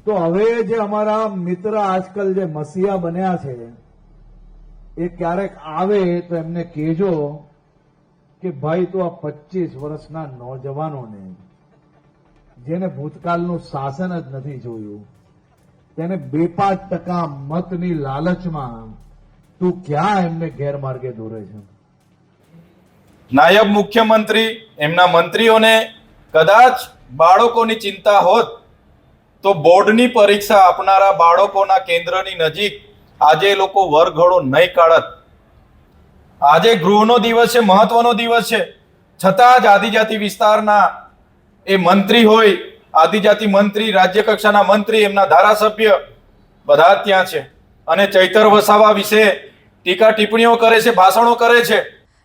તો હવે જે અમારા મિત્ર આજકાલ જે મસીહા બન્યા છે એ ક્યારેક આવે તો એમને કહેજો કે ભાઈ તો આ 25 વર્ષના નોજવાનોને જેને ભૂતકાળનું શાસન જ નથી જોયું, તેને 2-5% મતની લાલચમાં તું ક્યાં એમને ગેરમાર્ગે દોરે છે? નાયબ મુખ્યમંત્રી એમના મંત્રીઓને કદાચ બાળકોની ચિંતા હોત તો બોર્ડની પરીક્ષા આપનારા બાળકોના કેન્દ્રની નજીક આજે એ લોકો વરઘોડો નહીં કાઢત. આજે ગૃહનો દિવસ છે, મહત્વનો દિવસ છે, છતાં જ આદિજાતિ વિસ્તારના એ મંત્રી હોય, આદિજાતિ મંત્રી, રાજ્ય કક્ષાના મંત્રી, એમના ધારાસભ્ય બધા જ ત્યાં છે અને ચૈતર વસાવા વિશે ટીકા ટિપ્પણીઓ કરે છે, ભાષણો કરે છે.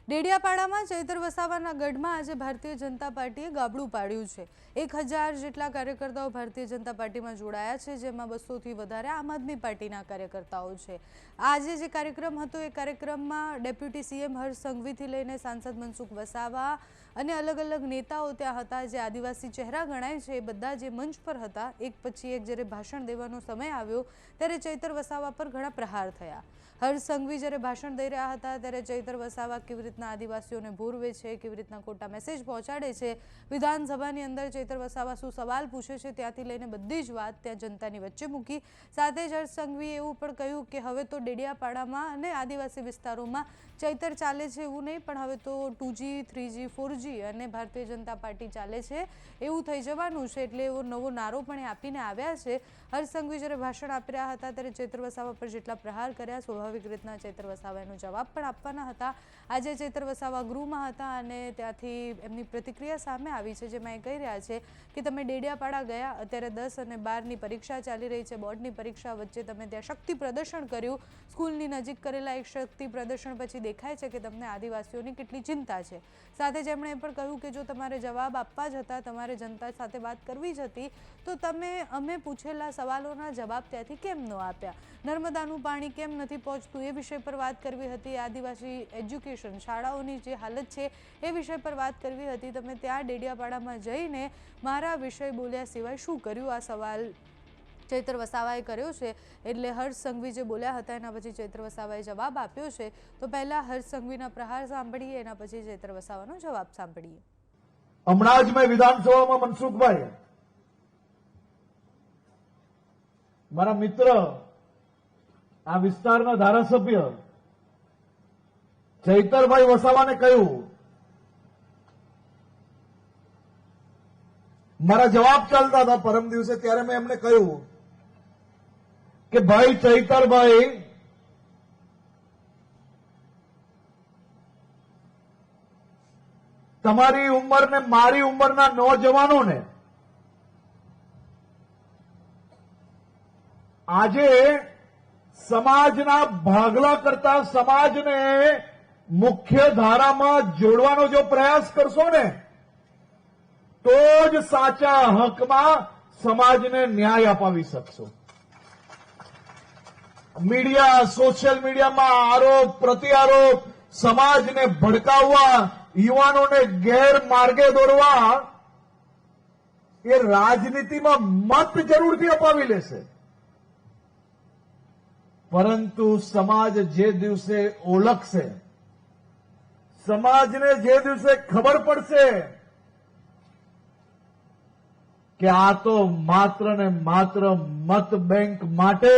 ડેડિયાપાડામાં ચૈતર વસાવાના ગઢમાં આજે ભારતીય જનતા પાર્ટીએ ગાબડું પાડ્યું છે. 1000 જેટલા કાર્યકર્તાઓ ભારતીય જનતા પાર્ટીમાં જોડાયા છે, જેમાં 200થી વધારે આમ આદમી પાર્ટીના કાર્યકર્તાઓ છે. આજે જે કાર્યક્રમ હતો એ કાર્યક્રમમાં ડેપ્યુટી સીએમ હર્ષ સંઘવીથી લઈને સાંસદ મનસુખ વસાવા અને અલગ અલગ નેતાઓ ત્યાં હતા. જે આદિવાસી ચહેરા ગણાય છે એ બધા જે મંચ પર હતા, એક પછી એક જ્યારે ભાષણ દેવાનો સમય આવ્યો ત્યારે ચૈતર વસાવા પર ઘણા પ્રહાર થયા. હર્ષ સંઘવી જ્યારે ભાષણ દઈ રહ્યા હતા ત્યારે ચૈતર વસાવા કેવી રીતના આદિવાસીઓને ભૂરવે છે, કેવી રીતના ખોટા મેસેજ પહોંચાડે છે, વિધાનસભાની અંદર ચૈતર વસાવા શું સવાલ પૂછે છે, ત્યાંથી લઈને બધી જ વાત ત્યાં જનતાની વચ્ચે મૂકી. સાથે જ હર્ષ સંઘવીએ એવું પણ કહ્યું કે હવે તો ડેડિયાપાડામાં અને આદિવાસી વિસ્તારોમાં ચૈતર ચાલે છે એવું નહીં, પણ હવે તો 2G 3G 4G અને ભારતીય જનતા પાર્ટી ચાલે છે એવું થઈ જવાનું છે. એટલે એવો નવો નારો પણ એ આપીને આવ્યા છે. હર્ષ સંઘવી જ્યારે ભાષણ આપી રહ્યા હતા ત્યારે ચૈતર વસાવા પર જેટલા પ્રહાર કર્યા, સ્વાભાવિક રીતના ચૈતર વસાવાનો જવાબ પણ આપવાના હતા. આજે ચૈતર વસાવા ગૃહમાં હતા અને ત્યાંથી એમની પ્રતિક્રિયા સામે આવી છે, જેમાં એ કહી રહ્યા છે કે તમે ડેડિયાપાડા ગયા, અત્યારે 10 અને 12ની પરીક્ષા ચાલી રહી છે, બોર્ડની પરીક્ષા વચ્ચે તમે ત્યાં શક્તિ પ્રદર્શન કર્યું. સ્કૂલની નજીક કરેલા એક શક્તિ પ્રદર્શન પછી દેખાય છે કે તમને આદિવાસીઓની કેટલી ચિંતા છે. સાથે જ એમણે એ પણ કહ્યું કે જો તમારે જવાબ આપવા જ હતા, તમારે જનતા સાથે વાત કરવી જ હતી, તો તમે અમે પૂછેલા સવાલોના જવાબ ત્યાંથી કેમ ન આપ્યા? નર્મદાનું પાણી કેમ નથી પહોંચતું એ વિષય પર વાત કરવી હતી. આદિવાસી એજ્યુકેશન, શાળાઓની જે હાલત છે એ વિષય પર વાત કરવી હતી. તમે ત્યાં ડેડિયાપાડામાં જઈને મારા વિષય બોલ્યા સિવાય શું કર્યું? આ સવાલ ચૈતર વસાવાએ કર્યો છે. એટલે હર્ષ સંઘવી જે બોલ્યા હતા એના પછી ચૈતર વસાવાએ જવાબ આપ્યો છે. તો પહેલા હર્ષ સંઘવીના પ્રહાર સાંભળીએ, એના પછી ચૈતર વસાવાનો જવાબ સાંભળીએ. હમણાં જ મેં વિધાનસભામાં મનસુખભાઈ, મારા મિત્ર, આ વિસ્તારના ધારાસભ્ય ચૈતરભાઈ વસાવાને કહ્યું, મારા જવાબ ચાલતા હતા પરમ દિવસે, ત્યારે મેં એમને કહ્યું કે ભાઈ ચૈતરભાઈ, તમારી ઉંમર ને મારી ઉંમરના નોજવાનોને આજે સમાજના ભાગલા કરતા સમાજને મુખ્ય ધારામાં જોડવાનો જો પ્રયાસ કરશો ને તો જ સાચા હકમાં સમાજને ન્યાય અપાવી શકશો. મીડિયા, સોશિયલ મીડિયામાં આરોપ પ્રત્યારોપ, સમાજને ભડકાવવા, યુવાનોને ગેરમાર્ગે દોરવા, એ રાજનીતિમાં મત જરૂરથી અપાવી લેશે, પરંતુ સમાજ જે દિવસે ઓળખશે, સમાજને જે દિવસે ખબર પડશે કે આ તો માત્ર ને માત્ર મત બેંક માટે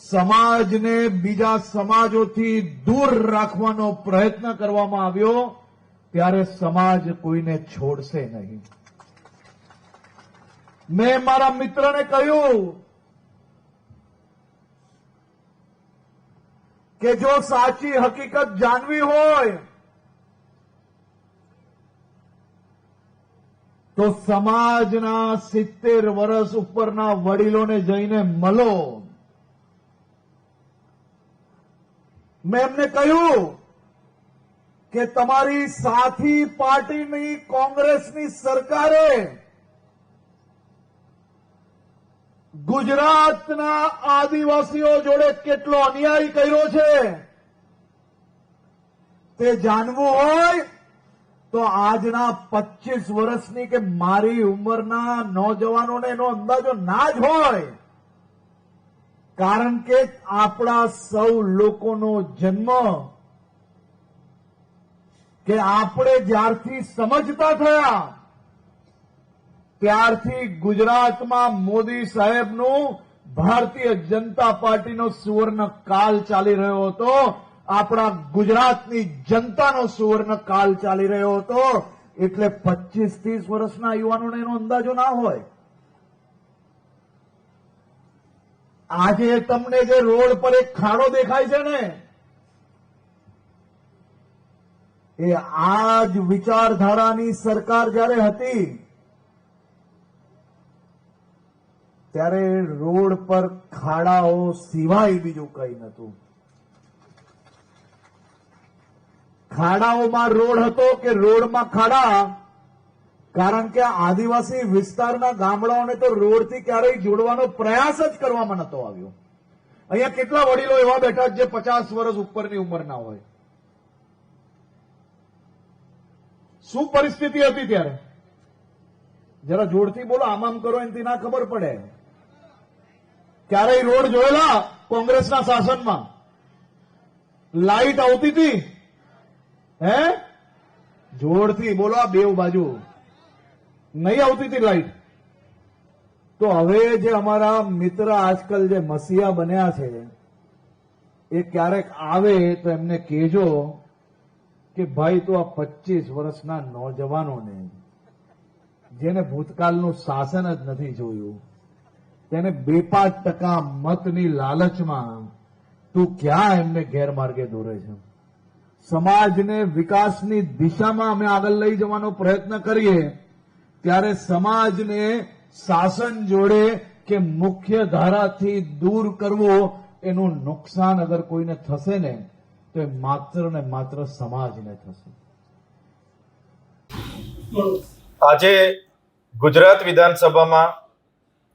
સમાજને બીજા સમાજોથી દૂર રાખવાનો પ્રયત્ન કરવામાં આવ્યો, ત્યારે સમાજ કોઈને છોડશે નહીં. મેં મારા મિત્રને કહ્યું કે જો સાચી હકીકત જાણવી હોય તો સમાજના 70 વર્ષ ઉપરના વડીલોને જઈને મળો. મેં એમને કહ્યું કે તમારી સાથી પાર્ટીની કોંગ્રેસની સરકારે ગુજરાતના આદિવાસીઓ જોડે કેટલો અન્યાય કર્યો છે તે જાણવું હોય તો આજના 25 વર્ષની કે મારી ઉંમરના નોજવાનોને એનો અંદાજો ના જ હોય, કારણ કે આપણા સૌ લોકોનો જન્મ કે આપણે જ્યારથી સમજતા થયા ત્યારથી ગુજરાતમાં મોદી સાહેબનું ભારતીય જનતા પાર્ટીનો સુવર્ણ કાળ ચાલી રહ્યો હતો, આપણા ગુજરાતની જનતાનો સુવર્ણ કાળ ચાલી રહ્યો હતો. એટલે 25-30 વર્ષના યુવાનોને એનો અંદાજો ના હોય. આજે તમને જે રોડ પર એક ખાડો દેખાય છે ને, એ આ જ વિચારધારાની સરકાર જ્યારે હતી ત્યારે રોડ પર ખાડાઓ સિવાય બીજું કંઈ નહોતું. ખાડાઓમાં રોડ હતો કે રોડમાં ખાડા, કારણ કે આદિવાસી વિસ્તારના ગામડાઓને તો રોડથી ક્યારેય જોડવાનો પ્રયાસ જ કરવામાં નતો આવ્યો. અહીંયા કેટલા વડીલો એવા બેઠા જે 50 વર્ષ ઉપરની ઉંમરના હોય. શું પરિસ્થિતિ હતી ત્યારે? જરા જોરથી બોલો, આમ કરો એનાથી ના ખબર પડે. ક્યારેય રોડ જોયેલા કોંગ્રેસના શાસનમાં? લાઈટ આવતી હતી? હે? જોરથી બોલો, આ બેવ બાજુ નહીં આવતી હતી લાઈટ. તો હવે જે અમારા મિત્ર આજકાલ જે મસીહા બન્યા છે, એ ક્યારેક આવે તો એમને કહેજો કે ભાઈ તો આ 25 વર્ષના નોજવાનોને જેને ભૂતકાળનું શાસન જ નથી જોયું, તેને 2-5% મતની લાલચમાં તું ક્યાં એમને ગેરમાર્ગે દોરે છે. સમાજને વિકાસની દિશામાં અમે આગળ લઈ જવાનો પ્રયત્ન કરીએ ત્યારે સમાજને શાસન જોડે કે મુખ્ય ધારાથી દૂર કરવો, એનું નુકસાન અગર કોઈને થશે ને તો એ માત્ર ને માત્ર સમાજને થશે. આજે ગુજરાત વિધાનસભામાં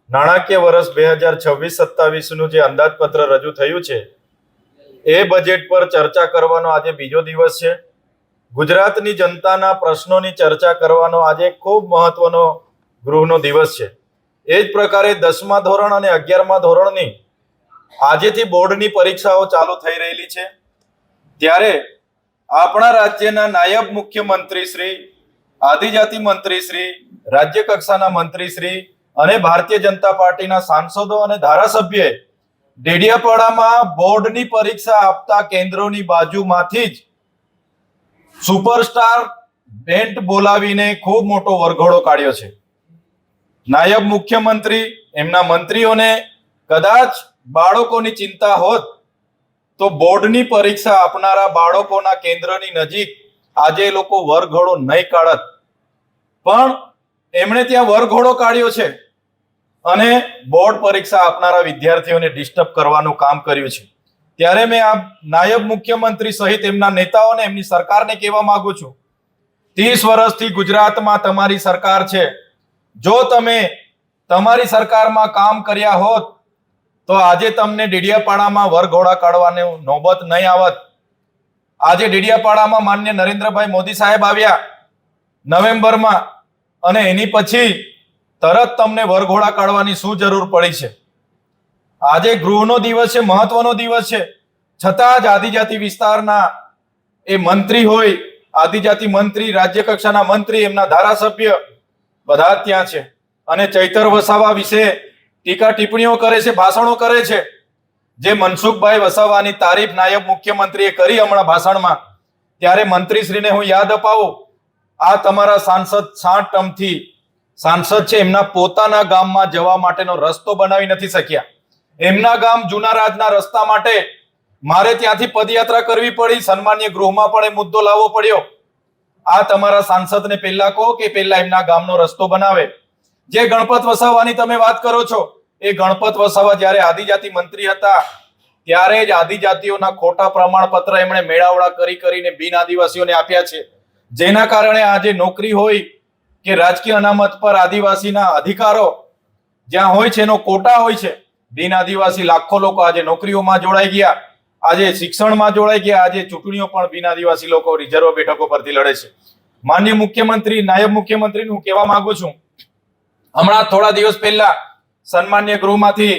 નાણાકીય વર્ષ 2026-27નું જે અંદાજપત્ર રજૂ થયું છે, એ બજેટ પર ચર્ચા કરવાનો આજે બીજો દિવસ છે. ગુજરાતની જનતાના પ્રશ્નોની ચર્ચા કરવાનો આજે ખૂબ મહત્વનો ગૃહનો દિવસ છે. એ જ પ્રકારે 10મા ધોરણ અને 11મા ધોરણની આજેથી બોર્ડની પરીક્ષાઓ ચાલુ થઈ રહેલી છે. ત્યારે આપણા રાજ્યના નાયબ મુખ્યમંત્રી શ્રી, આદિજાતિ મંત્રી શ્રી, રાજ્ય કક્ષાના મંત્રી શ્રી અને ભારતીય જનતા પાર્ટીના સાંસદો અને ધારાસભ્યોએ ડેડિયાપાડામાં બોર્ડની પરીક્ષા આપતા કેન્દ્રોની બાજુમાંથી જ સુપરસ્ટાર બેન્ડ બોલાવીને ખૂબ મોટો વરઘોડો કાઢ્યો છે. નાયબ મુખ્યમંત્રી, એમના મંત્રીઓને કદાચ બાળકોની ચિંતા હોત તો બોર્ડની પરીક્ષા આપનારા બાળકોના કેન્દ્રની નજીક આજે એ લોકો વરઘોડો નહીં કાઢત, પણ એમણે ત્યાં વરઘોડો કાઢ્યો છે અને બોર્ડ પરીક્ષા આપનારા વિદ્યાર્થીઓને ડિસ્ટર્બ કરવાનું કામ કર્યું છે. ત્યારે મેં આ નાયબ મુખ્યમંત્રી સહિત એમના નેતાઓને, એમની સરકારને કહેવા માંગુ છું, 30 વર્ષથી ગુજરાતમાં તમારી સરકાર છે. જો તમે તમારી સરકારમાં કામ કર્યા હોત તો આજે તમને ડેડિયાપાડામાં વરઘોડા કાઢવાની નોબત નહીં આવત. આજે ડેડિયાપાડામાં માન્ય નરેન્દ્રભાઈ મોદી સાહેબ આવ્યા નવેમ્બરમાં, અને એની પછી તરત તમને વરઘોડા કાઢવાની શું જરૂર પડી છે? આજે ગૃહનો દિવસ છે, મહત્વનો દિવસ છે, છતાં જ આદિજાતિ વિસ્તારના એ મંત્રી હોય, આદિજાતિ મંત્રી, રાજ્ય કક્ષાના મંત્રી, એમના ધારાસભ્ય બધા ત્યાં છે અને ચૈતર વસાવા વિશે ટીકા ટિપ્પણીઓ કરે છે, ભાષણો કરે છે. જે મનસુખભાઈ વસાવાની તારીફ નાયબ મુખ્યમંત્રીએ કરી હમણાં ભાષણમાં, ત્યારે મંત્રીશ્રીને હું યાદ અપાવું, આ તમારા સાંસદ 60 ટર્મથી સાંસદ છે, એમના પોતાના ગામમાં જવા માટેનો રસ્તો બનાવી નથી શક્યા. એમના ગામ જૂના રાજના રસ્તા માટે મારે ત્યાંથી પદયાત્રા કરવી પડી. સન્માન્ય ગૃહમાં પણ એ મુદ્દો લાવવો પડ્યો. આ તમારા સાંસદને પહેલા કહો કે પહેલા એમના ગામનો રસ્તો બનાવે. જે ગણપત વસાવાની તમે વાત કરો છો, એ ગણપત વસાવા જ્યારે આદિજાતિ મંત્રી હતા ત્યારે જ આદિજાતિઓના ખોટા પ્રમાણપત્ર એમણે મેળાવડા કરીને બિન આદિવાસીઓને આપ્યા છે, જેના કારણે આજે નોકરી હોય કે રાજકીય અનામત પર આદિવાસીના અધિકારો જ્યાં હોય છે એનો કોટા હોય છે. બિન આદિવાસી લાખો લોકો આજે નોકરીઓમાં જોડાઈ ગયા, આજે શિક્ષણમાં જોડાઈ ગયા, આજે ચૂંટણીઓ પણ બિન આદિવાસી લોકો રિઝર્વ બેઠકો પરથી લડે છે. માન્ય મુખ્યમંત્રી, નાયબ મુખ્યમંત્રીને હું કહેવા માંગુ છું, હમણાં થોડા દિવસ પહેલા સન્માન્ય ગૃહમાંથી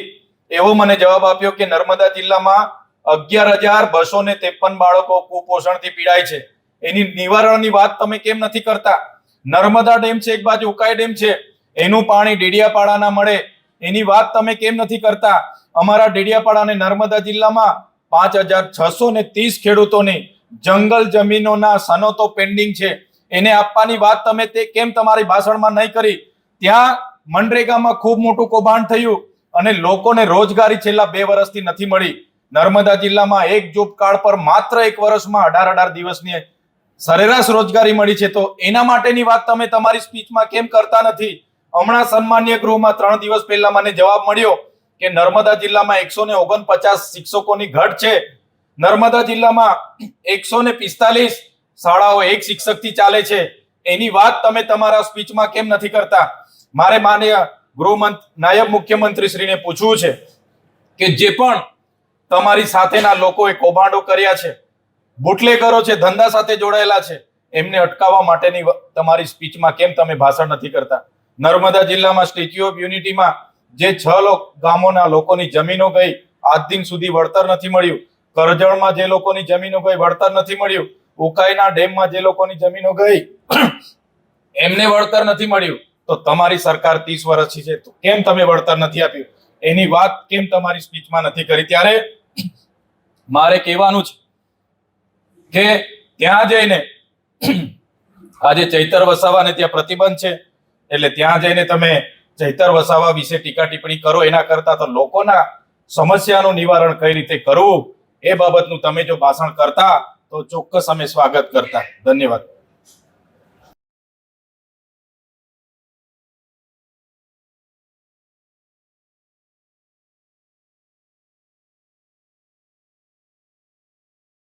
એવો મને જવાબ આપ્યો કે નર્મદા જિલ્લામાં 11,253 બાળકો કુપોષણથી પીડાય છે. એની નિવારણની વાત તમે કેમ નથી કરતા? નર્મદા ડેમ છે, એક બાજુ ઉકાઈ ડેમ છે, એનું પાણી ડેડિયાપાડાના મળે, એની વાત તમે કેમ નથી કરતા? અમારા ડેડિયાપાડા અને નર્મદા જિલ્લામાં 5,630 ખેડૂતોની જંગલ જમીનોના સનતો પેન્ડિંગ છે, એને આપવાની વાત તમે તે કેમ તમારી ભાષણમાં નહીં કરી? ત્યાં મનરેગામાં ખૂબ મોટું કૌભાંડ થયું અને લોકોને રોજગારી છેલ્લા 2 વર્ષથી નથી મળી. નર્મદા જિલ્લામાં એક જોબ કાર્ડ પર માત્ર 1 વર્ષમાં 18 દિવસની સરેરાશ રોજગારી મળી છે. તો એના માટેની વાત તમે તમારી સ્પીચમાં કેમ કરતા નથી? હમણાં સન્માન્ય ગૃહમાં 3 દિવસ પહેલા મને જવાબ મળ્યો કે નર્મદા જિલ્લામાં 149 શિક્ષકોની ઘટ છે. નર્મદા જિલ્લામાં 145 શાળાઓ એક શિક્ષકથી ચાલે છે. એની વાત તમે તમારા સ્પીચમાં કેમ નથી કરતા? મારે માનનીય નાયબ મુખ્યમંત્રી શ્રીને પૂછવું છે કે જે પણ તમારી સાથેના લોકોએ કૌભાંડો કર્યા છે, બુટલેગરો છે, ધંધા સાથે જોડાયેલા છે, એમને અટકાવવા માટેની તમારી સ્પીચમાં કેમ તમે ભાષણ નથી કરતા? નર્મદા જિલ્લામાં સ્ટેચ્યુ ઓફ યુનિટીમાં જે 6 ગામોના લોકોની જમીનો ગઈ, આજ દિન સુધી વળતર નથી મળ્યું. કરજણમાં જે લોકોની જમીનો ગઈ, વળતર નથી મળ્યું. ઉકાઈના ડેમમાં જે લોકોની જમીનો ગઈ, એમને વળતર નથી મળ્યું. તો તમારી સરકાર 30 વર્ષથી છે, તો કેમ તમે વળતર નથી આપ્યું? એની વાત કેમ તમારી સ્પીચમાં નથી કરી? ત્યારે મારે કહેવાનું છે કે ત્યાં જઈને આજે ચૈતર વસાવાને ત્યાં પ્રતિબંધ છે, એટલે ત્યાં જઈને તમે ચૈતર વસાવા વિશે ટીકા ટિપ્પણી કરો, એના કરતા તો લોકોના સમસ્યાનું નિવારણ કઈ રીતે કરવું એ બાબતનું તમે જો ભાષણ કરતા તો ચોક્કસ અમે સ્વાગત કરતા. ધન્યવાદ.